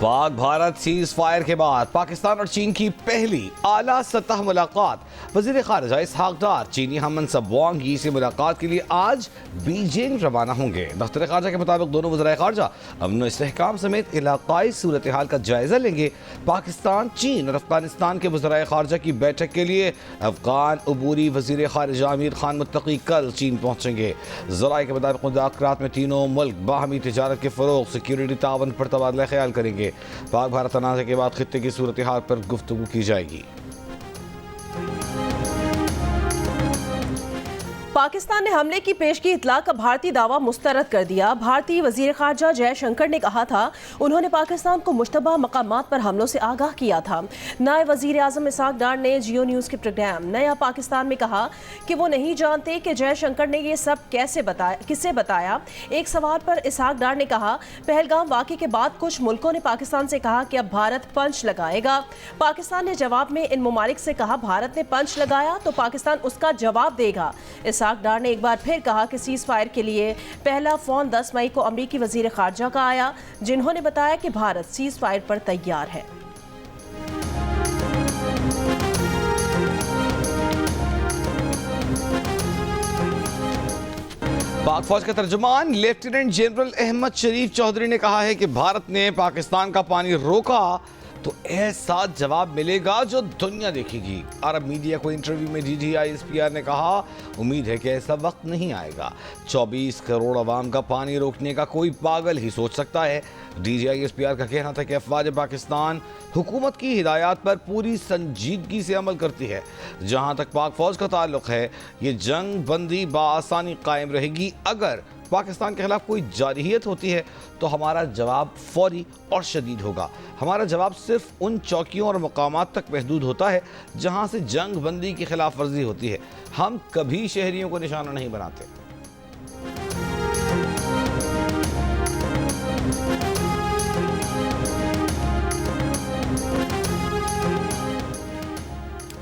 Pak Bharat cease fire के बाद पाकिस्तान और चीन की पहली आला सतह मुलाकात। वजीर खारजा इसहाक डार चीनी हममनसब वांग यी से मुलाकात के लिए आज बीजिंग रवाना होंगे। दफ्तर खारजा के मुताबिक दोनों वज़राए खारजा अमन इस्तेहकाम समेत इलाकाई सूरत हाल का जायजा लेंगे। पाकिस्तान, चीन और अफगानिस्तान के वज़राए खारजा की बैठक के लिए अफगान अबूरी वजीर खारजा आमिर खान मुत्तकी कल चीन पहुँचेंगे। ज़राए के मुताबिक मुज़ाकरात में तीनों मुल्क बाहमी तिजारत के फ़रोग़, सिक्योरिटी तावन पर तबादला ख्याल करेंगे। पाक भारत तनाज़े के बाद खित्ते की सूरत हाल पर गुफ्तगू की जाएगी। पाकिस्तान ने हमले की पेशगी इतला का भारतीय दावा मुस्तरद कर दिया। भारतीय वजीर खारजा जयशंकर ने कहा था उन्होंने पाकिस्तान को मुश्तबा मकामात पर हमलों से आगाह किया था। नायब वजीर आज़म इसहाक डार ने जियो न्यूज़ के प्रोग्राम नया पाकिस्तान में कहा कि वो नहीं जानते कि जयशंकर ने ये सब किससे बताया। एक सवाल पर इसहाक डार ने कहा पहलगाम वाक़े के बाद कुछ मुल्कों ने पाकिस्तान से कहा कि अब भारत पंच लगाएगा। पाकिस्तान ने जवाब में इन ममालिक से कहा भारत ने पंच लगाया तो पाकिस्तान उसका जवाब देगा। इसहाक डार ने एक बार फिर कहा कि सीज फायर के लिए पहला फोन 10 मई को अमरीकी वजीर खारजा का आया, जिन्होंने बताया कि भारत सीज फायर पर तैयार है। पाक फौज का तर्जुमान लेफ्टिनेंट जनरल अहमद शरीफ चौधरी ने कहा है कि भारत ने पाकिस्तान का पानी रोका तो ऐसा जवाब मिलेगा जो दुनिया देखेगी। अरब मीडिया को इंटरव्यू में DGISPR ने कहा उम्मीद है कि ऐसा वक्त नहीं आएगा। 24 करोड़ अवाम का पानी रोकने का कोई पागल ही सोच सकता है। DGISPR का कहना था कि अफवाज पाकिस्तान हुकूमत की हिदायत पर पूरी संजीदगी से अमल करती है। जहां तक पाक फौज का ताल्लुक है, ये जंग बंदी बाआसानी कायम रहेगी। अगर पाकिस्तान के खिलाफ कोई जारहियत होती है तो हमारा जवाब फौरी और शदीद होगा। हमारा जवाब सिर्फ उन चौकियों और मकामात तक महदूद होता है जहां से जंग बंदी की खिलाफ वर्जी होती है। हम कभी शहरियों को निशाना नहीं बनाते।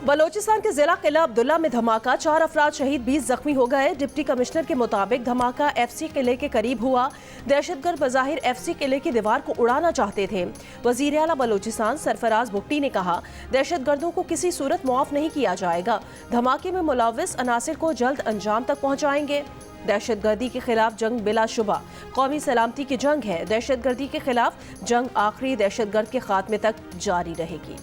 बलोचिस्तान के जिला किला अब्दुल्ला में धमाका, 4 अफराद शहीद, 20 जख्मी हो गए। डिप्टी कमिश्नर के मुताबिक धमाका FC किले के करीब हुआ। दहशतगर्द बज़ाहिर FC किले की दीवार को उड़ाना चाहते थे। वज़ीर आला बलोचिस्तान सरफराज भुट्टी ने कहा दहशतगर्दों को किसी सूरत मुआफ नहीं किया जाएगा। धमाके में मुलव्विस अनासिर को जल्द अंजाम तक पहुँचाएंगे। दहशतगर्दी के खिलाफ जंग बिलाशुबा कौमी सलामती की जंग है। दहशतगर्दी के खिलाफ जंग आखिरी दहशतगर्द के खात्मे तक जारी रहेगी।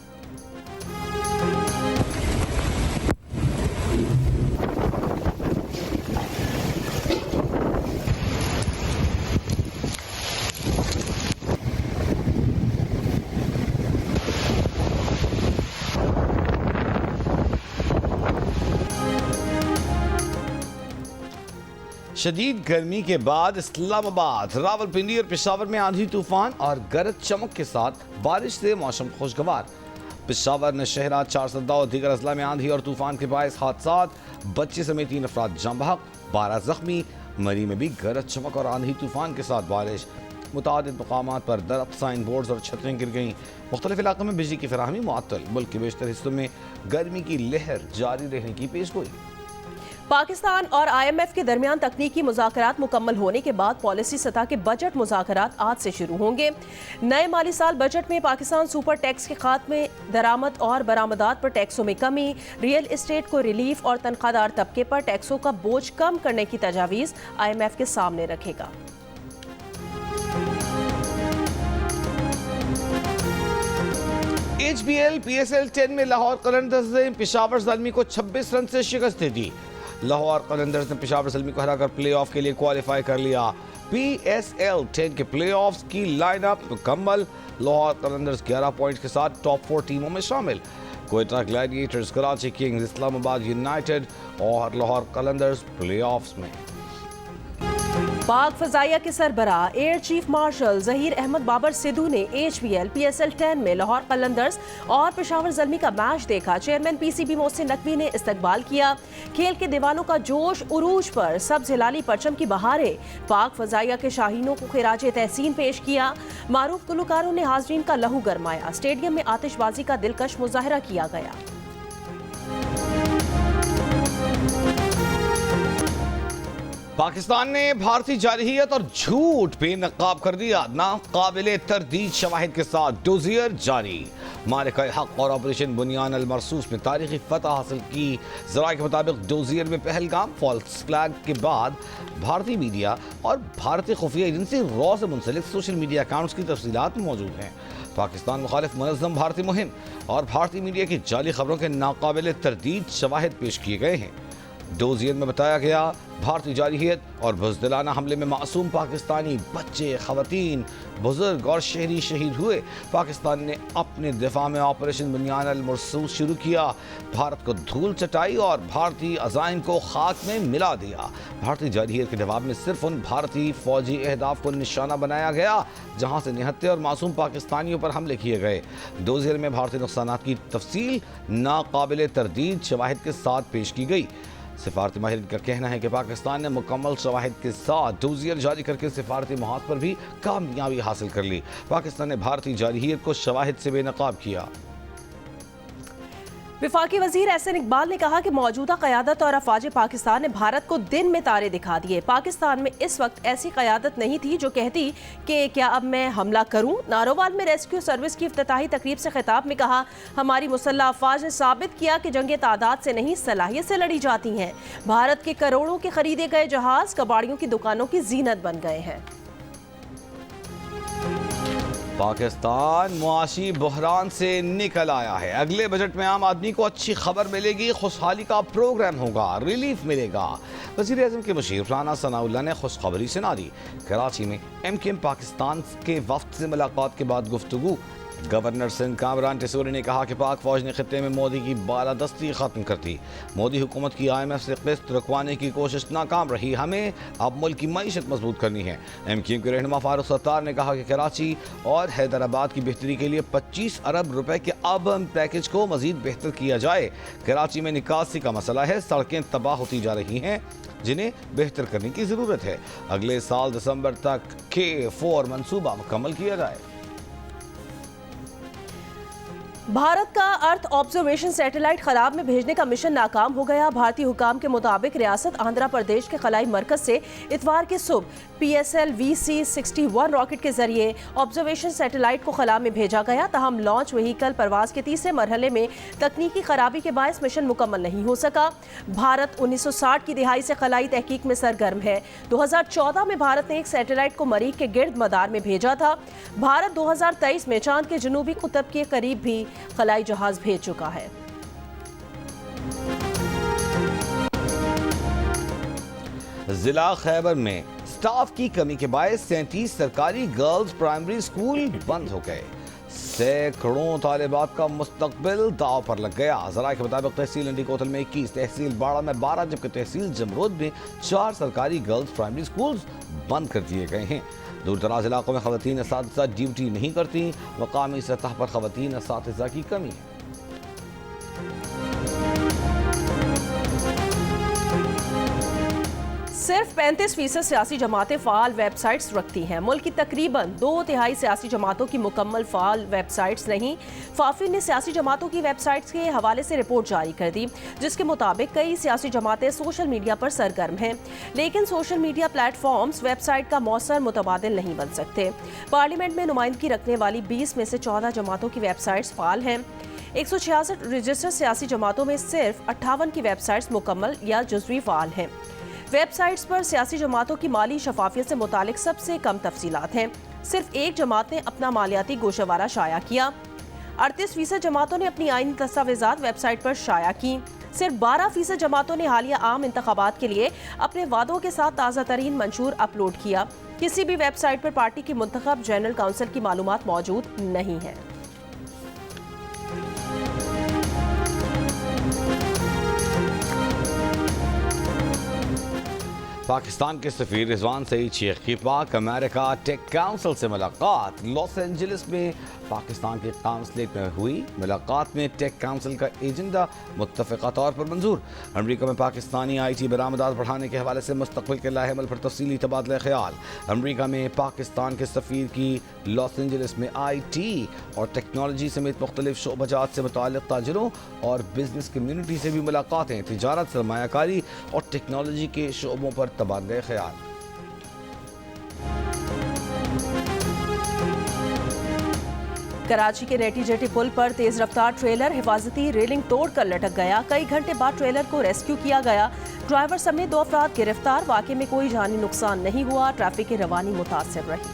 शदीद गर्मी के बाद इस्लामाबाद, रावलपिंडी और पेशावर में आंधी तूफान और गरज चमक के साथ बारिश से मौसम खुशगवार। पेशावर, नौशहरा, चारसदा और दीगर अजला में आंधी और तूफान के बायस हादसात, बच्चे समेत 3 अफराद जाँ बहक, 12 जख्मी। मरी में भी गरज चमक और आंधी तूफान के साथ बारिश। मुतादिद मकामात पर दरख्त, साइन बोर्ड्स और छतरें गिर गईं। मुख्तलिफ इलाकों में बिजली की फराहमी मुअत्तल। मुल्क के बेशतर हिस्सों में गर्मी की लहर जारी रहने की पेशगोई। पाकिस्तान और IMF के दरमियान तकनीकी मुज़ाकरात मुकम्मल होने के बाद पॉलिसी सतह के बजट मुज़ाकरात आज से शुरू होंगे। नए माली साल बजट में पाकिस्तान सुपर टैक्स के खात्मे, दरामद और बरामदात पर टैक्सों में कमी, रियल एस्टेट को रिलीफ और तनख्वाहदार तबके पर टैक्सों का बोझ कम करने की तजावीज़ IMF के सामने रखेगा। HBL PSL 10 में लाहौर कलंदर्स ने पेशावर ज़ल्मी को 26 रन से शिकस्त दे दी। लाहौर कलंदर्स ने पेशावर ज़ल्मी को हराकर प्लेऑफ के लिए क्वालिफाई कर लिया। PSL 10 के प्लेऑफ्स की लाइनअप मुकम्मल। लाहौर कलंदर्स 11 पॉइंट्स के साथ टॉप 4 टीमों में शामिल। Quetta gladiators, Karachi kings, Islamabad united और लाहौर कलंदर्स प्लेऑफ्स में। पाक फजाइया के सरबराह air chief marshal Zaheer Ahmed Babar Sidhu ने HBL PSL 10 में लाहौर कलंदर्स और पेशावर ज़ल्मी का मैच देखा। चेयरमैन PCB मोहसिन नकवी ने इस्तकबाल किया। खेल के दीवानों का जोश उरूज पर, सब्ज हिलाली परचम की बहारें। पाक फजाइया के शाहीनों को खिराज तहसीन पेश किया। मारूफ गुलकारों ने हाजरीन का लहू गरमाया। स्टेडियम में आतिशबाजी का दिलकश मुजाहरा किया गया। पाकिस्तान ने भारतीय जारहियत और झूठ बेनकाब कर दिया। नाकाबिले तरदीद शवाहिद के साथ डोजियर जारी। मालिक हक और ऑपरेशन बुनियान अल मरसूस में तारीखी फतह हासिल की। जराये के मुताबिक डोजियर में पहलगाम फॉल्स फ्लैग के बाद भारतीय मीडिया और भारतीय खुफिया एजेंसी रॉ से मुंसलिक सोशल मीडिया अकाउंट्स की तफसीलात मौजूद हैं। पाकिस्तान मुखालिफ मुनज़्ज़म भारतीय मुहिम और भारतीय मीडिया की जाली खबरों के नाकाबिले तरदीद शवाहिद पेश किए गए हैं। डोजियर में बताया गया भारतीय जारहियत और बुज़दिलाना हमले में मासूम पाकिस्तानी बच्चे, खवातीन, बुजुर्ग और शहरी शहीद हुए। पाकिस्तान ने अपने दिफा में ऑपरेशन बुनियान अल मरसूस शुरू किया। भारत को धूल चटाई और भारतीय अज़ाइम को खाक में मिला दिया। भारतीय जारहियत के जवाब में सिर्फ उन भारतीय फौजी अहदाफ को निशाना बनाया गया जहाँ से निहत्थे और मासूम पाकिस्तानियों पर हमले किए गए। डोजियर में भारतीय नुकसानात की तफसील नाकाबिले तरदीद शवाहिद के साथ पेश की गई। सिफारती माहिरीन का कहना है कि पाकिस्तान ने मुकम्मल शवाहिद के साथ डोजियर जारी करके सिफारती महाज पर भी कामयाबी हासिल कर ली। पाकिस्तान ने भारतीय जारहियत को शवाहिद से बेनकाब किया। वफाकी वजीर एहसन इकबाल ने कहा कि मौजूदा क़यादत और अफवाज पाकिस्तान ने भारत को दिन में तारे दिखा दिए। पाकिस्तान में इस वक्त ऐसी क़यादत नहीं थी जो कहती कि क्या अब मैं हमला करूं। नारोवाल में रेस्क्यू सर्विस की इफ्तिताही तकरीब से खिताब में कहा, हमारी मुसल्लह अफवाज ने साबित किया कि जंगे तादाद से नहीं सलाहियत से लड़ी जाती हैं। भारत के करोड़ों के खरीदे गए जहाज कबाड़ियों की दुकानों की जीनत बन गए हैं। पाकिस्तान मुआशी बहरान से निकल आया है। अगले बजट में आम आदमी को अच्छी खबर मिलेगी, खुशहाली का प्रोग्राम होगा, रिलीफ मिलेगा। वज़ीर आज़म के मुशीर राना सनाउल्लाह ने खुशखबरी सुना दी। कराची में MKM पाकिस्तान के वफ्द से मुलाकात के बाद गुफ्तगू। गवर्नर सिंध कामरान टिसोरी ने कहा कि पाक फौज ने खित्ते में मोदी की बालादस्ती खत्म कर दी। मोदी हुकूमत की IMF से किस्त रुकवाने की कोशिश नाकाम रही। हमें अब मुल्क की मईशत मजबूत करनी है। MKM के रहनुमा फारूक सत्तार ने कहा कि कराची और हैदराबाद की बेहतरी के लिए 25 अरब रुपए के अब पैकेज को मजीद बेहतर किया जाए। कराची में निकासी का मसला है, सड़कें तबाह होती जा रही हैं जिन्हें बेहतर करने की ज़रूरत है। अगले साल दिसंबर तक K4 मनसूबा मुकम्मल किया जाए। भारत का अर्थ ऑब्जर्वेशन सैटेलाइट खलाब में भेजने का मिशन नाकाम हो गया। भारतीय हुकाम के मुताबिक रियासत आंध्र प्रदेश के खलाई मरकज से इतवार की सुबह PSL VC-61 रॉकेट के जरिए ऑब्जर्वेशन सैटेलाइट को खला में भेजा गया। तहम लॉन्च व्हीकल परवाज के तीसरे मरहले में तकनीकी खराबी के बायस मिशन मुकम्मल नहीं हो सका। भारत 1960 की दिहाई से खलाई तहकीक में सरगर्म है। 2014 में भारत ने एक सैटेलाइट को मरीख के गिर्द मदार में भेजा था। भारत 2023 में चांद के जनूबी कुतब के करीब भी खलाई जहाज भेज चुका है। जिला खैबर में स्टाफ की कमी के बायस 37 सरकारी गर्ल्स प्राइमरी स्कूल बंद हो गए। सैकड़ों तालिबात का मुस्तकबिल दाव पर लग गया। ज़राए के मुताबिक तहसील इंडी कोतल में 21, तहसील बाड़ा में 12 जबकि तहसील जमरोद में 4 सरकारी गर्ल्स प्राइमरी स्कूल बंद कर दिए गए हैं। दूर दराज इलाकों में ख़वातीन असातिज़ा ड्यूटी नहीं करती। मकामी सतह पर ख़वातीन असातिज़ा की कमी है। सिर्फ 35% सियासी जमातें फ़ाल वेबसाइट्स रखती हैं। मुल्क की तकरीबन 2/3 सियासी जमातों की मुकम्मल फ़ाल वेबसाइट्स नहीं। फाफी ने सियासी जमातों की वेबसाइट्स के हवाले से रिपोर्ट जारी कर दी, जिसके मुताबिक कई सियासी जमातें सोशल मीडिया पर सरगर्म हैं, लेकिन सोशल मीडिया प्लेटफॉर्म्स वेबसाइट का मौसर मुतबादिल नहीं बन सकते। पार्लियामेंट में नुमाइंदगी रखने वाली 20 में से 14 जमातों की वेबसाइट्स फ़ाल हैं। 166 रजिस्टर्ड सियासी जमातों में सिर्फ 58 की वेबसाइट्स मुकम्मल या जुज़वी फ़ाल हैं। वेबसाइट्स पर सियासी जमातों की माली शफाफियत से मुतालिक सबसे कम तफसीलात हैं। सिर्फ एक जमात ने अपना मालियाती गोशवारा शाया किया। 38% जमातों ने अपनी आईनी दस्तावेजात वेबसाइट पर शाया की। सिर्फ 12% जमातों ने हालिया आम इंतखाबात के लिए अपने वादों के साथ ताज़ा तरीन मंशूर अपलोड किया। किसी भी वेबसाइट पर पार्टी की मुंतखब जनरल काउंसिल की मालूमात मौजूद नहीं है। पाकिस्तान के सफीर रिजवान सईद शेख की पाक अमेरिका टेक काउंसिल से मुलाकात। लॉस एंजलिस में पाकिस्तान के काउंसलेट में हुई मुलाकात में टेक काउंसिल का एजेंडा मुत्तफ़िक़ा तौर पर मंजूर। अमरीका में पाकिस्तानी IT बरामदात बढ़ाने के हवाले से मुस्तक़बिल के लाहेमल पर तफसीली तबादला ख्याल। अमरीका में पाकिस्तान के सफ़ीर की लॉस एंजलिस में IT और टेक्नोलॉजी समेत मुख्तलिफ शोबजात से मुताल्लिक़ ताजिरों और बिजनेस कम्यूनिटी से भी मुलाकातें। तिजारत, सरमायाकारी और टेक्नोलॉजी के शोबों पर तबादले ख्याल। कराची के नेटी जेटी पुल पर तेज रफ्तार ट्रेलर हिफाजती रेलिंग तोड़कर लटक गया। कई घंटे बाद ट्रेलर को रेस्क्यू किया गया। ड्राइवर समेत 2 अफराद गिरफ्तार। वाकये में कोई जानी नुकसान नहीं हुआ। ट्रैफिक की रवानी मुतासिर रही।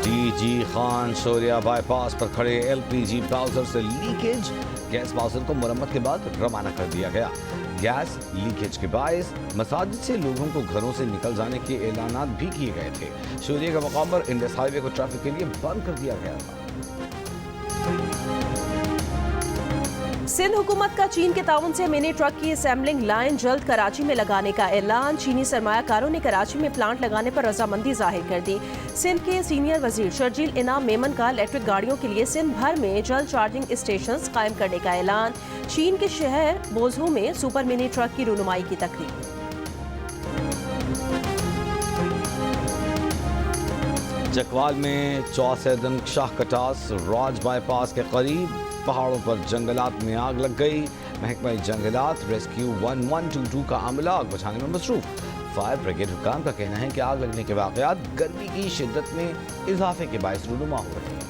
टीजी खान शोरिया बाईपास पर खड़े एलपीजी बाउजर से लीकेज। गैस बाउजर को मुरम्मत के बाद रवाना कर दिया गया। गैस लीकेज के बायस मसाजिद से लोगों को घरों से निकल जाने के ऐलानात भी किए गए थे। शोरिया के मकाम पर इंडस हाईवे को ट्रैफिक के लिए बंद कर दिया गया था। सिंध हुकूमत का चीन के ताउन से मिनी ट्रक की असेंबलिंग लाइन जल्द कराची में लगाने का ऐलान। चीनी सरमायाकारों ने कराची में प्लांट लगाने पर रजामंदी जाहिर कर दी। सिंध के सीनियर वजीर शर्जील इनाम मेमन का इलेक्ट्रिक गाड़ियों के लिए सिंध भर में जल्द चार्जिंग स्टेशंस कायम करने का ऐलान। चीन के शहर बोझू में सुपर मिनी ट्रक की रुनुमाई की तकरीब। चकवाल में चौसैदन शाह कटास राज बाईपास के करीब पहाड़ों पर जंगलात में आग लग गई। महकमा जंगलात रेस्क्यू 1122 का अमला आग बुझाने में मसरूफ। फायर ब्रिगेड हुकाम का कहना है कि आग लगने के वाकयात गर्मी की शिद्दत में इजाफे के बायस रूनुमा हो रहे हैं।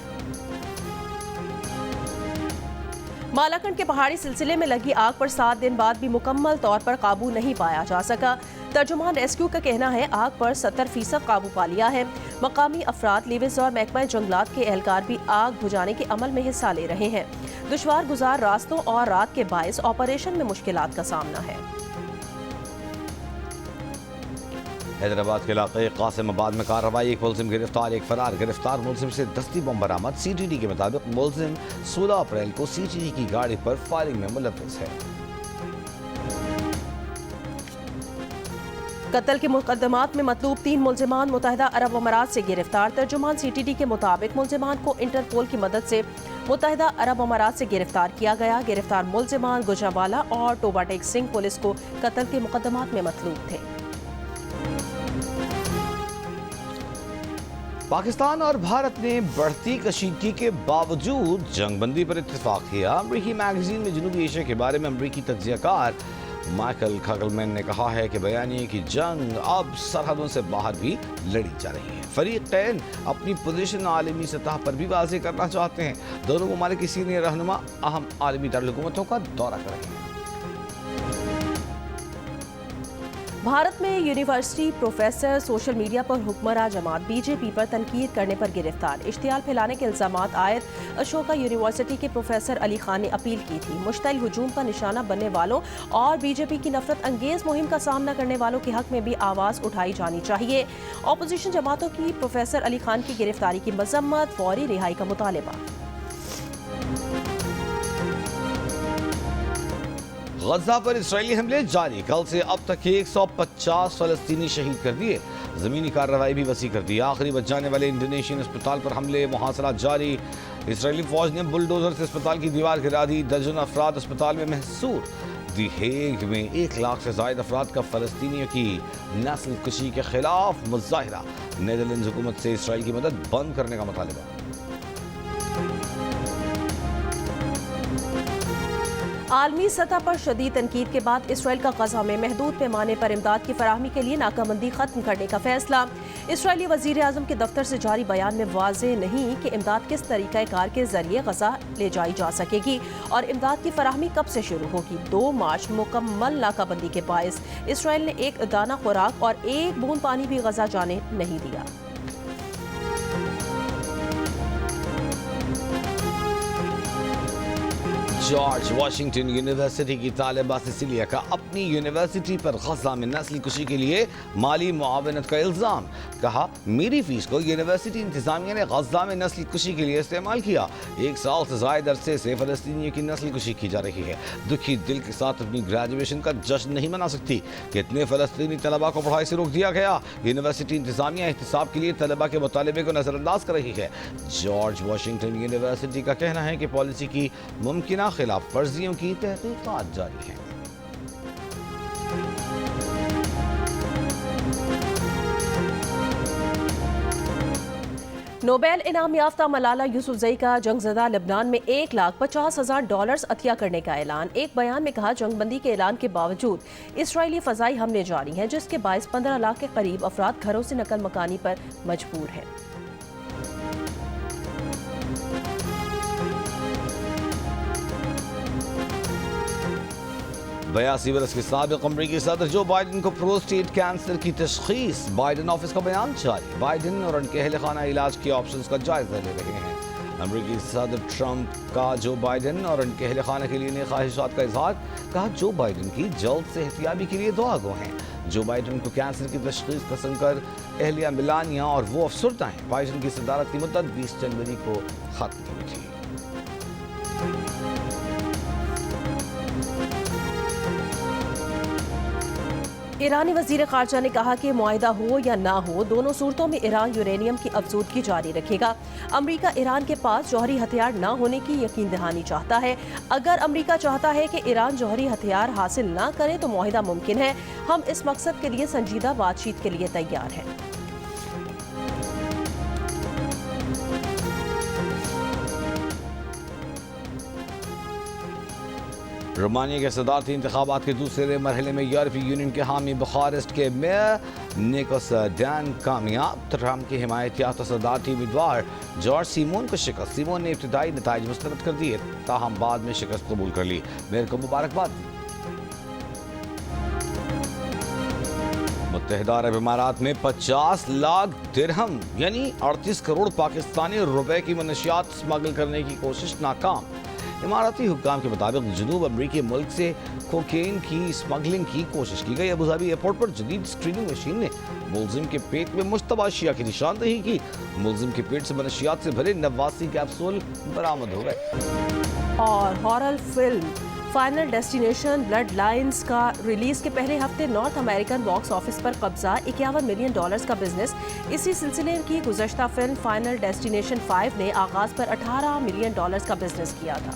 मालाकंड के पहाड़ी सिलसिले में लगी आग पर 7 दिन बाद भी मुकम्मल तौर पर काबू नहीं पाया जा सका। तर्जुमान रेस्क्यू का कहना है आग पर 70% काबू पा लिया है। मकामी अफराद, लिविस और महकमा जंगलात के एहलकार भी आग बुझाने के अमल में हिस्सा ले रहे हैं। दुश्वार गुजार रास्तों और रात के बायस ऑपरेशन में मुश्किलात का सामना है। हैदराबाद के इलाके कासिमाबाद में कार्रवाई। एक मुलजिम गिरफ्तार, एक फरार। गिरफ्तार मुलजिम से दस्ती बम बरामद। सीटीडी के मुताबिक मुलजिम 16 अप्रैल को सीटीडी की गाड़ी पर फायरिंग में मुलव्विस है। कत्ल के मुकदमात में मतलूब 3 मुलजिमान मुत्तहिदा अरब अमारात से गिरफ्तार। तर्जुमान सीटीडी के मुताबिक मुलजिमान को इंटरपोल की मदद से मुत्तहिदा अरब अमारात से गिरफ्तार किया गया। गिरफ्तार मुलजिमान गुजरावाला और टोबाटेक सिंह पुलिस को कत्ल के मुकदमात में मतलूब थे। पाकिस्तान और भारत ने बढ़ती कशीदगी के बावजूद जंगबंदी पर इत्तेफाक किया। अमरीकी मैगजीन में जनूबी एशिया के बारे में अमरीकी तज्जियाकार माइकल खगलमैन ने कहा है कि बयानिए की जंग अब सरहदों से बाहर भी लड़ी जा रही है। फरीकैन अपनी पोजीशन आलमी सतह पर भी वाज़ेह करना चाहते हैं। दोनों ममालिक की सीनियर रहनुमा अहम आलमी दारुल-हुकूमतों का दौरा कर रहे हैं। भारत में यूनिवर्सिटी प्रोफेसर सोशल मीडिया पर हुक्मरां जमात बीजेपी पर तनकीद करने पर गिरफ्तार। इश्तियाल फैलाने के इल्जामात आयद अशोका यूनिवर्सिटी के प्रोफेसर अली खान ने अपील की थी। मुश्तइल हुजूम का निशाना बनने वालों और बीजेपी की नफरत अंगेज मुहिम का सामना करने वालों के हक में भी आवाज़ उठाई जानी चाहिए। अपोजिशन जमातों की प्रोफेसर अली खान की गिरफ्तारी की मजम्मत, फौरी रिहाई का मुतालबा। गजा पर इस्राएली हमले जारी। कल से अब तक 150 फलस्तीनी शहीद कर दिए। ज़मीनी कार्रवाई भी वसी कर दी। आखिरी बच जाने वाले इंडोनेशियन अस्पताल पर हमले, मुहासरा जारी। इस्राएली फौज ने बुलडोजर से अस्पताल की दीवार गिरा दी। दर्जन अफराद अस्पताल में महसूर। दी हेग में 1 लाख से ज़ायद अफराद का फलस्तीनियों की नस्ल कुशी के खिलाफ मुजाहिरा। नीदरलैंड हुकूमत से इसराइल की मदद बंद करने का मुतालबा। आलमी सतह पर शदीद तनकीद के बाद इसराइल का गजा में महदूद पैमाने पर इमदाद की फराहमी के लिए नाकाबंदी खत्म करने का फैसला। इसराइली वजीर आजम के दफ्तर से जारी बयान में वाज़ेह नहीं कि इमदाद किस तरीक़ा कार के जरिए गजा ले जाई जा सकेगी और इमदाद की फराहमी कब से शुरू होगी। 2 मार्च मुकम्मल नाकाबंदी के बायस इसराइल ने 1 दाना खुराक और 1 बूंद पानी भी गजा जाने नहीं दिया। जॉर्ज वाशिंगटन यूनिवर्सिटी की तालिबा सिसिलिया का अपनी यूनिवर्सिटी पर गजा में नस्ली कुशी के लिए माली मुआवनत का इल्ज़ाम। कहा, मेरी फीस को यूनिवर्सिटी इंतजामिया ने गजा में नस्ली कुशी के लिए इस्तेमाल किया। 1 साल से ज़ायद अरसे से फ़लस्तीनियों की नस्ली कुशी की जा रही है। दुखी दिल के साथ अपनी ग्रेजुएशन का जश्न नहीं मना सकती। कितने फ़लस्तीनी तलबा को पढ़ाई से रोक दिया गया। यूनिवर्सिटी इंतजामिया एहतिसाब के लिए तलबा के मुतालबे को नज़रअंदाज कर रही है। जॉर्ज वाशिंगटन यूनिवर्सिटी का कहना है कि पॉलिसी की मुमकिन खिलाफ वर्जियों की तहकीकात जारी है। नोबेल इनाम याफ्ता मलाला यूसुफजई का जंगजदा लेबनान में $1,50,000 अतिया करने का ऐलान। एक बयान में कहा, जंगबंदी के ऐलान के बावजूद इसराइली फजाई हमले जारी हैं, जिसके बायस 15 लाख के करीब अफराद घरों से नकल मकानी पर मजबूर हैं। 82 बरस के साबिक अमरीकी सदर जो बाइडन को प्रोस्टेट कैंसर की तशखीस। बाइडन ऑफिस का बयान जारी। बाइडन और उनके अहल खाना इलाज के ऑप्शंस का जायजा ले रहे हैं। अमरीकी सदर ट्रंप का जो बाइडन और उनके अहल खाना के लिए नई ख्वाहिशात का इजहार। कहा, जो बाइडन की जल्द सेहतियाबी के लिए दुआ गो हैं। जो बाइडन को कैंसर की तशखीस का सुनकर अहलिया मिलानिया और वो अफसरदा हैं। बाइडन की सदारत की मुद्दत 20 जनवरी को खत्म हुई थी। ईरानी वजीर खारजा ने कहा कि मुआहिदा हो या ना हो, दोनों सूरतों में ईरान यूरेनियम की अफजूदगी जारी रखेगा। अमरीका ईरान के पास जौहरी हथियार ना होने की यकीन दहानी चाहता है। अगर अमरीका चाहता है कि ईरान जौहरी हथियार हासिल ना करे तो मुआहिदा मुमकिन है। हम इस मकसद के लिए संजीदा बातचीत के लिए तैयार हैं। रोमानिया के सदारती इंतखाबात के दूसरे मरहले में यूरोपीय यूनियन के हामी बुखारेस्ट के मेयर निकोस डैन कामयाब। ट्रंप की हिमायत याफ्ता सदारती उम्मीदवार जॉर्ज सीमोन को शिकस्त। सीमोन ने इब्तिदाई नताइज मुस्तरद कर दिए, ताहम बाद में शिकस्त कबूल कर ली। मेयर को मुबारकबाद दी। मुत्तहिदा अरब इमारात में 50 लाख दिरहम यानी 38 करोड़ पाकिस्तानी रुपए की मनशियात स्मगल करने की कोशिश नाकाम। इमाराती हुक्काम के मुताबिक जनूब अमरीकी मुल्क से कोकेन की स्मगलिंग की कोशिश की गई। अबूधाबी एयरपोर्ट पर जदीद स्क्रीनिंग मशीन ने मुलजिम के पेट में मुश्तबा अशिया की निशानदेही की। मुलजिम के पेट से मनशियात से भरे 89 कैप्सूल बरामद हो गए। और horror film final destination blood lines का रिलीज के पहले हफ्ते नॉर्थ अमेरिकन बॉक्स ऑफिस पर कब्जा। $51 मिलियन का बिजनेस। इसी सिलसिले की गुज़श्ता फिल्म फाइनल डेस्टिनेशन 5 ने आगाज पर $18 मिलियन का बिजनेस किया था।